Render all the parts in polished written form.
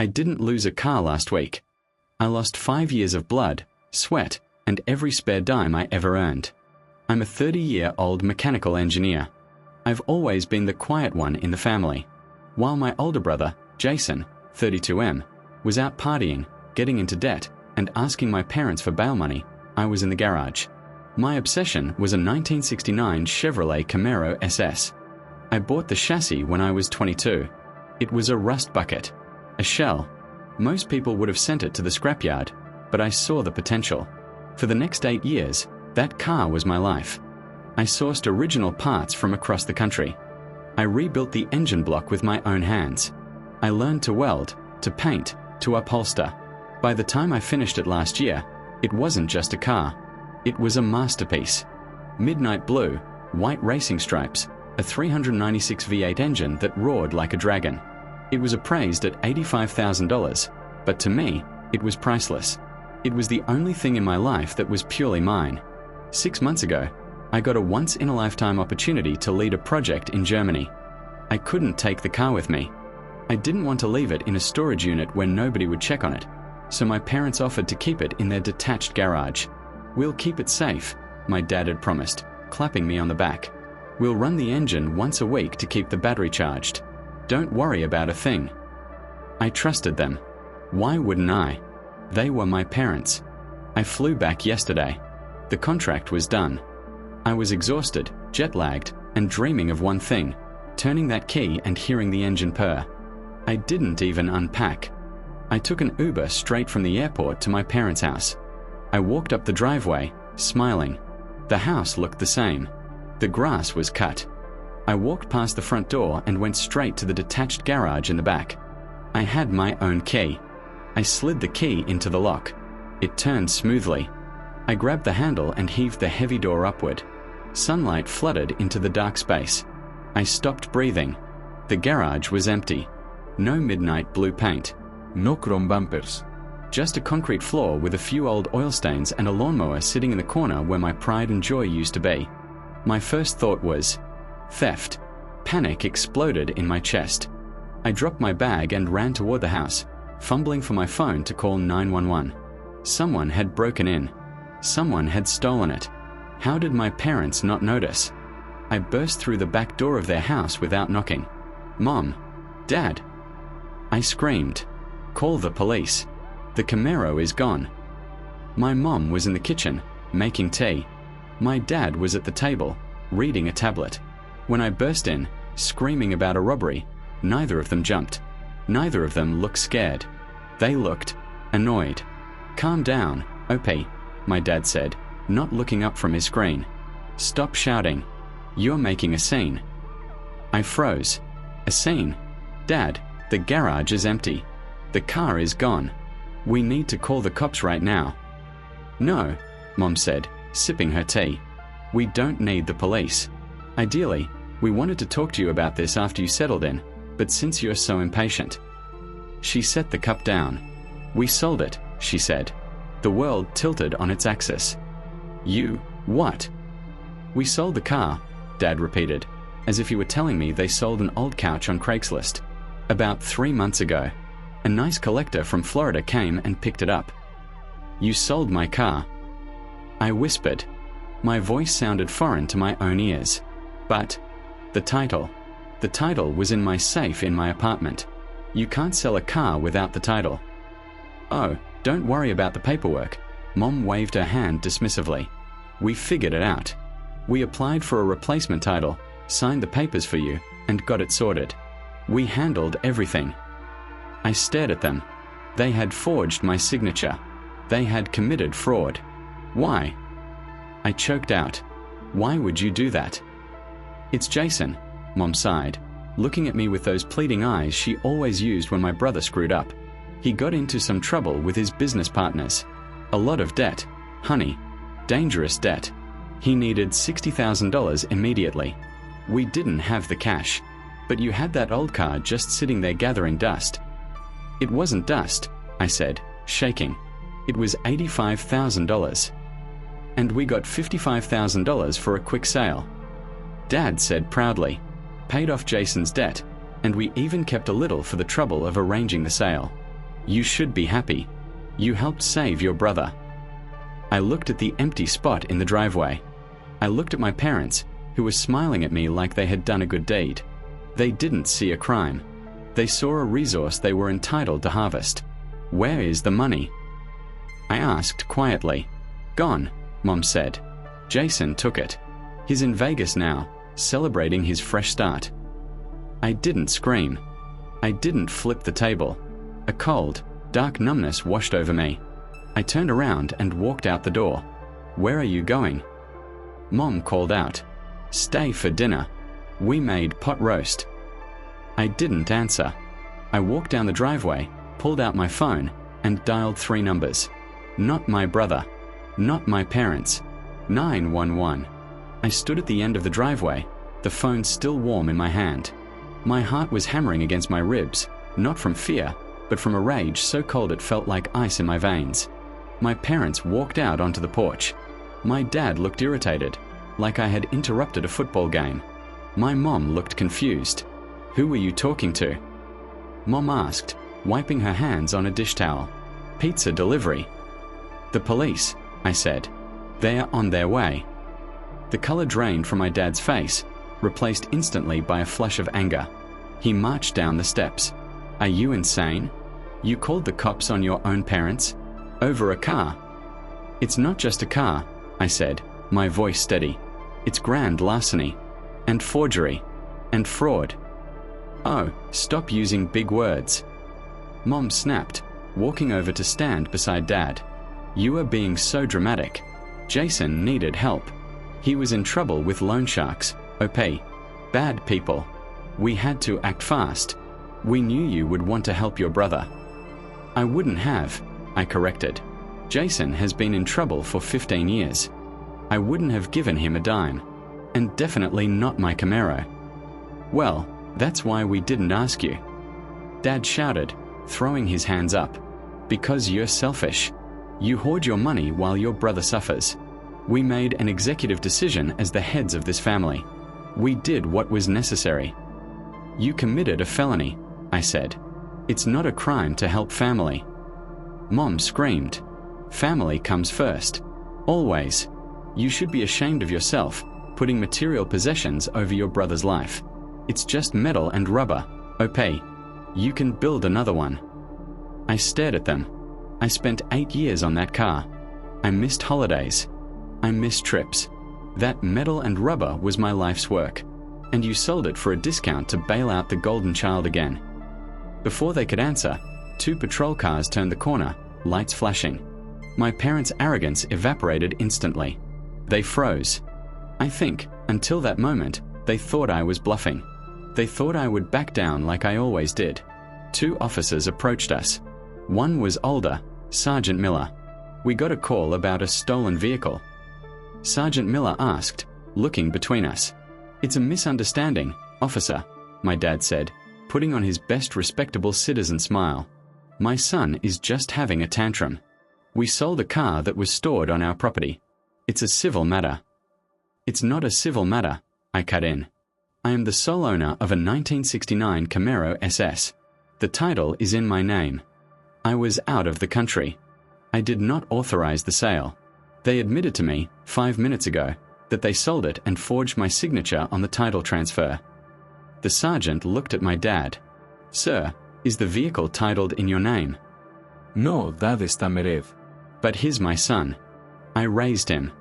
I didn't lose a car last week. I lost 5 years of blood, sweat, and every spare dime I ever earned. I'm a 30-year-old mechanical engineer. I've always been the quiet one in the family. While my older brother, Jason, 32M, was out partying, getting into debt, and asking my parents for bail money, I was in the garage. My obsession was a 1969 Chevrolet Camaro SS. I bought the chassis when I was 22. It was a rust bucket, a shell. Most people would have sent it to the scrapyard, but I saw the potential. For the next 8 years, that car was my life. I sourced original parts from across the country. I rebuilt the engine block with my own hands. I learned to weld, to paint, to upholster. By the time I finished it last year, it wasn't just a car. It was a masterpiece. Midnight blue, white racing stripes, a 396 V8 engine that roared like a dragon. It was appraised at $85,000, but to me, it was priceless. It was the only thing in my life that was purely mine. 6 months ago, I got a once-in-a-lifetime opportunity to lead a project in Germany. I couldn't take the car with me. I didn't want to leave it in a storage unit where nobody would check on it, so my parents offered to keep it in their detached garage. "We'll keep it safe," my dad had promised, clapping me on the back. "We'll run the engine once a week to keep the battery charged. Don't worry about a thing." I trusted them. Why wouldn't I? They were my parents. I flew back yesterday. The contract was done. I was exhausted, jet-lagged, and dreaming of one thing: turning that key and hearing the engine purr. I didn't even unpack. I took an Uber straight from the airport to my parents' house. I walked up the driveway, smiling. The house looked the same. The grass was cut. I walked past the front door and went straight to the detached garage in the back. I had my own key. I slid the key into the lock. It turned smoothly. I grabbed the handle and heaved the heavy door upward. Sunlight flooded into the dark space. I stopped breathing. The garage was empty. No midnight blue paint. No chrome bumpers. Just a concrete floor with a few old oil stains and a lawnmower sitting in the corner where my pride and joy used to be. My first thought was theft. Panic exploded in my chest. I dropped my bag and ran toward the house, fumbling for my phone to call 911. Someone had broken in. Someone had stolen it. How did my parents not notice? I burst through the back door of their house without knocking. "Mom! Dad!" I screamed. "Call the police. The Camaro is gone." My mom was in the kitchen, making tea. My dad was at the table, reading a tablet. When I burst in, screaming about a robbery, neither of them jumped. Neither of them looked scared. They looked annoyed. "Calm down, OP," my dad said, not looking up from his screen. "Stop shouting. You're making a scene." I froze. "A scene? Dad, the garage is empty. The car is gone. We need to call the cops right now." "No," Mom said, sipping her tea. "We don't need the police. Ideally, we wanted to talk to you about this after you settled in, but since you're so impatient." She set the cup down. "We sold it," she said. The world tilted on its axis. "You, what?" "We sold the car," Dad repeated, as if he were telling me they sold an old couch on Craigslist. "About 3 months ago. A nice collector from Florida came and picked it up." "You sold my car." I whispered. My voice sounded foreign to my own ears. "But the title. The title was in my safe in my apartment. You can't sell a car without the title." "Oh, don't worry about the paperwork." Mom waved her hand dismissively. "We figured it out. We applied for a replacement title, signed the papers for you, and got it sorted. We handled everything." I stared at them. They had forged my signature. They had committed fraud. Why? I choked out. "Why would you do that?" "It's Jason," Mom sighed, looking at me with those pleading eyes she always used when my brother screwed up. "He got into some trouble with his business partners. A lot of debt. Honey. Dangerous debt. He needed $60,000 immediately. We didn't have the cash. But you had that old car just sitting there gathering dust." "It wasn't dust," I said, shaking. "It was $85,000. And we got $55,000 for a quick sale." Dad said proudly. "Paid off Jason's debt, and we even kept a little for the trouble of arranging the sale." You should be happy. You helped save your brother. I looked at the empty spot in the driveway. I looked at my parents, who were smiling at me like they had done a good deed. They didn't see a crime. They saw a resource they were entitled to harvest. Where is the money? I asked quietly. Gone, Mom said. Jason took it. He's in Vegas now, celebrating his fresh start. I didn't scream. I didn't flip the table. A cold, dark numbness washed over me. I turned around and walked out the door. Where are you going? Mom called out. Stay for dinner. We made pot roast. I didn't answer. I walked down the driveway, pulled out my phone, and dialed 3 numbers. Not my brother. Not my parents. 911. I stood at the end of the driveway, the phone still warm in my hand. My heart was hammering against my ribs, not from fear, but from a rage so cold it felt like ice in my veins. My parents walked out onto the porch. My dad looked irritated, like I had interrupted a football game. My mom looked confused. Who were you talking to? Mom asked, wiping her hands on a dish towel. Pizza delivery. The police, I said. They are on their way. The color drained from my dad's face, replaced instantly by a flush of anger. He marched down the steps. Are you insane? You called the cops on your own parents? Over a car? It's not just a car, I said, my voice steady. It's grand larceny. And forgery. And fraud. Oh, stop using big words. Mom snapped, walking over to stand beside Dad. You are being so dramatic. Jason needed help. He was in trouble with loan sharks, OP, bad people. We had to act fast. We knew you would want to help your brother. I wouldn't have, I corrected. Jason has been in trouble for 15 years. I wouldn't have given him a dime. And definitely not my Camaro. Well, that's why we didn't ask you. Dad shouted, throwing his hands up. Because you're selfish. You hoard your money while your brother suffers. We made an executive decision as the heads of this family. We did what was necessary. You committed a felony, I said. It's not a crime to help family. Mom screamed. Family comes first. Always. You should be ashamed of yourself, putting material possessions over your brother's life. It's just metal and rubber, OP. You can build another one. I stared at them. I spent 8 years on that car. I missed holidays. I missed trips. That metal and rubber was my life's work. And you sold it for a discount to bail out the golden child again. Before they could answer, 2 patrol cars turned the corner, lights flashing. My parents' arrogance evaporated instantly. They froze. I think, until that moment, they thought I was bluffing. They thought I would back down like I always did. 2 officers approached us. One was older, Sergeant Miller. We got a call about a stolen vehicle. Sergeant Miller asked, looking between us. It's a misunderstanding, officer, my dad said, putting on his best respectable citizen smile. My son is just having a tantrum. We sold a car that was stored on our property. It's a civil matter. It's not a civil matter, I cut in. I am the sole owner of a 1969 Camaro SS. The title is in my name. I was out of the country. I did not authorize the sale. They admitted to me, 5 minutes ago, that they sold it and forged my signature on the title transfer. The sergeant looked at my dad. Sir, is the vehicle titled in your name? No, that is Tamerev. But he's my son. I raised him.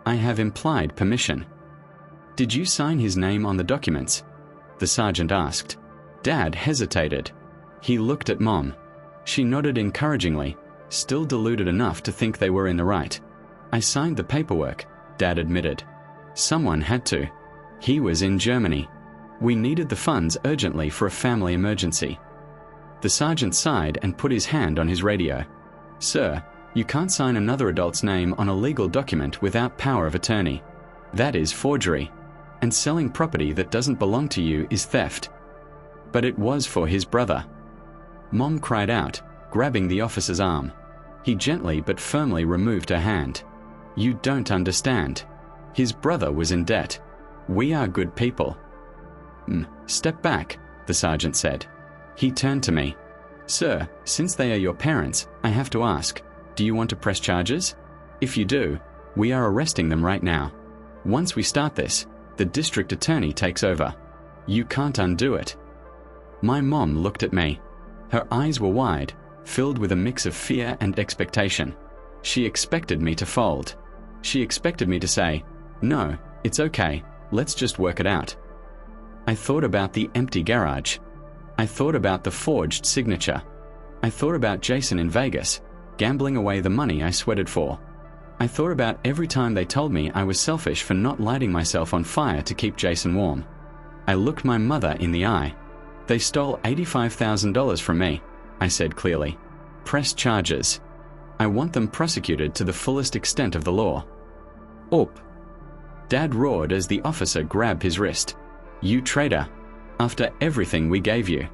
I have implied permission. Did you sign his name on the documents? The sergeant asked. Dad hesitated. He looked at Mom. She nodded encouragingly, still deluded enough to think they were in the right. I signed the paperwork, Dad admitted. Someone had to. He was in Germany. We needed the funds urgently for a family emergency. The sergeant sighed and put his hand on his radio. Sir, you can't sign another adult's name on a legal document without power of attorney. That is forgery. And selling property that doesn't belong to you is theft. But it was for his brother. Mom cried out, grabbing the officer's arm. He gently but firmly removed her hand. You don't understand. His brother was in debt. We are good people. Step back, the sergeant said. He turned to me. "Sir, since they are your parents, I have to ask, do you want to press charges? If you do, we are arresting them right now. Once we start this, the district attorney takes over. You can't undo it." My mom looked at me. Her eyes were wide, filled with a mix of fear and expectation. She expected me to fold. She expected me to say, "No, it's okay, let's just work it out." I thought about the empty garage. I thought about the forged signature. I thought about Jason in Vegas, gambling away the money I sweated for. I thought about every time they told me I was selfish for not lighting myself on fire to keep Jason warm. I looked my mother in the eye. "They stole $85,000 from me," I said clearly. "Press charges. I want them prosecuted to the fullest extent of the law." Up. Dad roared as the officer grabbed his wrist. "You traitor! After everything we gave you.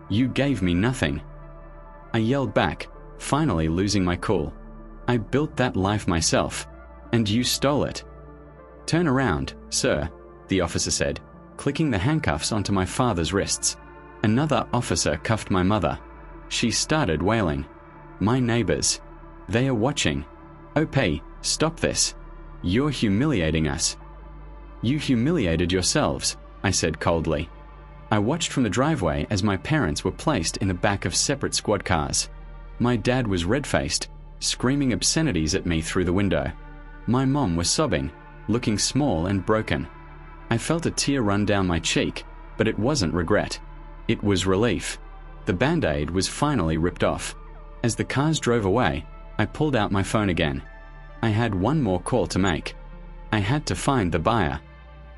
You gave me nothing." I yelled back, finally losing my cool. "I built that life myself, and you stole it." "Turn around, sir," the officer said, clicking the handcuffs onto my father's wrists. Another officer cuffed my mother. She started wailing. "My neighbors. They are watching. OP, stop this. You're humiliating us." "You humiliated yourselves," I said coldly. I watched from the driveway as my parents were placed in the back of separate squad cars. My dad was red-faced, screaming obscenities at me through the window. My mom was sobbing, looking small and broken. I felt a tear run down my cheek, but it wasn't regret. It was relief. The Band-Aid was finally ripped off. As the cars drove away, I pulled out my phone again. I had one more call to make. I had to find the buyer.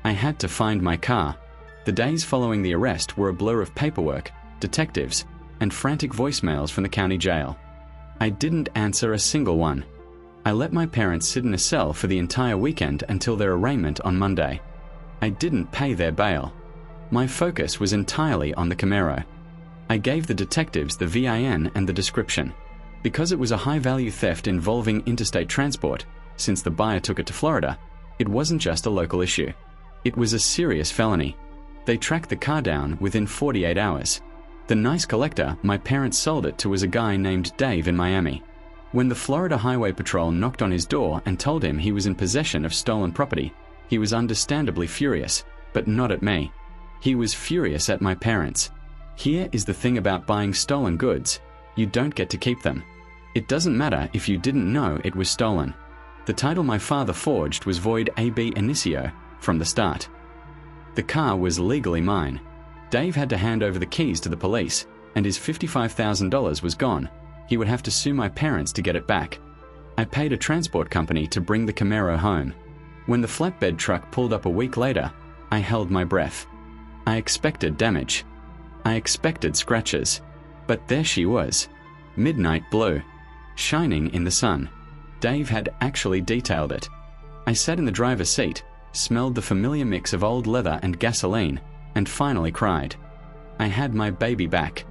I had to find my car. The days following the arrest were a blur of paperwork, detectives, and frantic voicemails from the county jail. I didn't answer a single one. I let my parents sit in a cell for the entire weekend until their arraignment on Monday. I didn't pay their bail. My focus was entirely on the Camaro. I gave the detectives the VIN and the description. Because it was a high-value theft involving interstate transport, since the buyer took it to Florida, it wasn't just a local issue. It was a serious felony. They tracked the car down within 48 hours. The nice collector my parents sold it to was a guy named Dave in Miami. When the Florida Highway Patrol knocked on his door and told him he was in possession of stolen property, he was understandably furious, but not at me. He was furious at my parents. Here is the thing about buying stolen goods. You don't get to keep them. It doesn't matter if you didn't know it was stolen. The title my father forged was void ab initio from the start. The car was legally mine. Dave had to hand over the keys to the police, and his $55,000 was gone. He would have to sue my parents to get it back. I paid a transport company to bring the Camaro home. When the flatbed truck pulled up a week later, I held my breath. I expected damage. I expected scratches. But there she was. Midnight blue. Shining in the sun. Dave had actually detailed it. I sat in the driver's seat, smelled the familiar mix of old leather and gasoline, and finally cried. I had my baby back.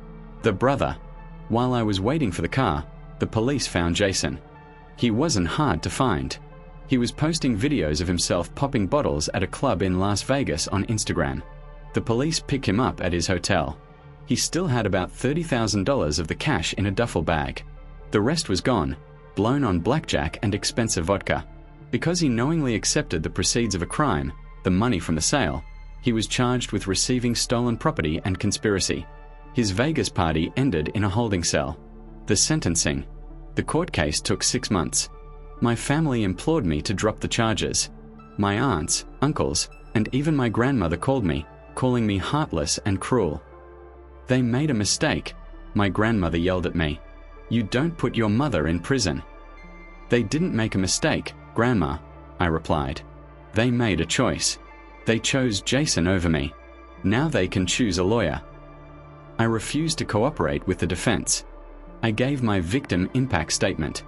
The brother. While I was waiting for the car, the police found Jason. He wasn't hard to find. He was posting videos of himself popping bottles at a club in Las Vegas on Instagram. The police picked him up at his hotel. He still had about $30,000 of the cash in a duffel bag. The rest was gone, blown on blackjack and expensive vodka. Because he knowingly accepted the proceeds of a crime, the money from the sale, he was charged with receiving stolen property and conspiracy. His Vegas party ended in a holding cell. The sentencing. The court case took 6 months. My family implored me to drop the charges. My aunts, uncles, and even my grandmother called me, calling me heartless and cruel. They made a mistake, my grandmother yelled at me. You don't put your mother in prison. They didn't make a mistake, Grandma, I replied. They made a choice. They chose Jason over me. Now they can choose a lawyer. I refused to cooperate with the defense. I gave my victim impact statement.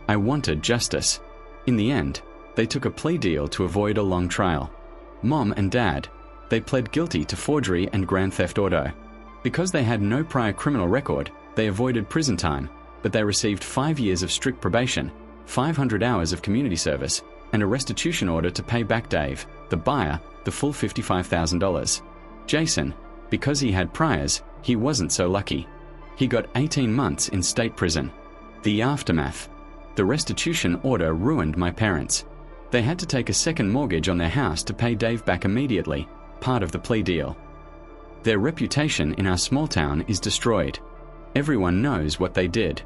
I wanted justice. In the end, they took a plea deal to avoid a long trial. Mom and Dad, they pled guilty to forgery and grand theft auto. Because they had no prior criminal record, they avoided prison time, but they received 5 years of strict probation, 500 hours of community service, and a restitution order to pay back Dave, the buyer, the full $55,000. Jason, because he had priors, he wasn't so lucky. He got 18 months in state prison. The aftermath. The restitution order ruined my parents. They had to take a second mortgage on their house to pay Dave back immediately, part of the plea deal. Their reputation in our small town is destroyed. Everyone knows what they did.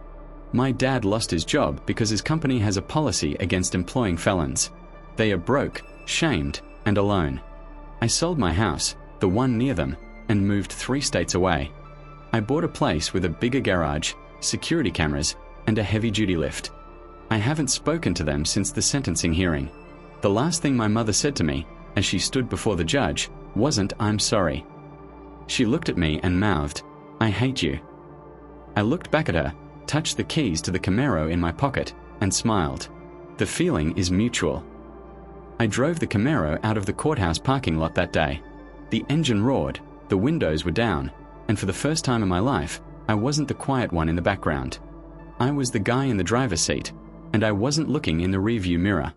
My dad lost his job because his company has a policy against employing felons. They are broke, shamed, and alone. I sold my house, the one near them, and moved 3 states away. I bought a place with a bigger garage, security cameras, and a heavy-duty lift. I haven't spoken to them since the sentencing hearing. The last thing my mother said to me, as she stood before the judge, wasn't "I'm sorry." She looked at me and mouthed, "I hate you." I looked back at her, touched the keys to the Camaro in my pocket, and smiled. The feeling is mutual. I drove the Camaro out of the courthouse parking lot that day. The engine roared, the windows were down, and for the first time in my life, I wasn't the quiet one in the background. I was the guy in the driver's seat, and I wasn't looking in the rearview mirror.